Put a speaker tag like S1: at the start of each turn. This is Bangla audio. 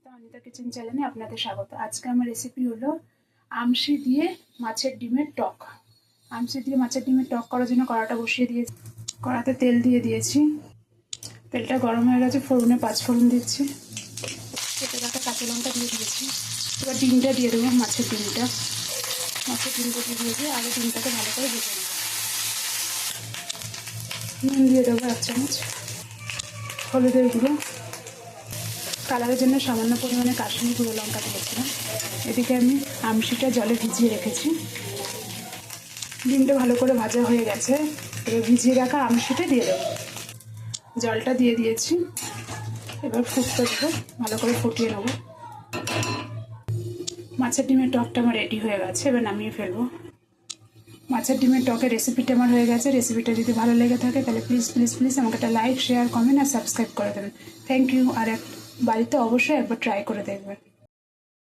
S1: নমস্কার, অনিতা কিচেন চ্যানেলে আপনাদের স্বাগত। আজকে আমার রেসিপি হলো আমশি দিয়ে মাছের ডিমের টক। আমশি দিয়ে মাছের ডিমের টক করার জন্য কড়াটা বসিয়ে দিয়েছি। কড়াতে তেল দিয়ে দিয়েছি। তেলটা গরম হয়ে গেছে, ফোড়নে 5 ফোড়ন দিচ্ছি। কেটে রাখা কাঁচা লঙ্কা দিয়ে দিয়েছি। এবার ডিমটা দিয়ে দেবো, মাছের ডিমটা দিয়ে দিয়ে আগে ডিমটাকে ভালো করে ভেজে নেব। নুন দিয়ে দেবো 1 চামচ, হলুদের গুঁড়ো, কালারের জন্য সামান্য পরিমাণে কাশ্মীরি গুঁড়ো লঙ্কা দিয়েছিলাম। এদিকে আমি আমশিটা জলে ভিজিয়ে রেখেছি। ডিমটা ভালো করে ভাজা হয়ে গেছে, এবার ভিজিয়ে রাখা আমশিটা দিয়ে দেবো। জলটা দিয়ে দিয়েছি, এবার ফুটতে দেবো, ভালো করে ফুটিয়ে নেবো। মাছের ডিমের টকটা আমার রেডি হয়ে গেছে, এবার নামিয়ে ফেলবো। মাছের ডিমের টকের রেসিপিটা আমার হয়ে গেছে। রেসিপিটা যদি ভালো লেগে থাকে তাহলে প্লিজ আমাকে একটা লাইক, শেয়ার, কমেন্ট আর সাবস্ক্রাইব করে দেবেন। Thank you. আর বাড়িতে অবশ্যই একবার ট্রাই করে দেখবেন।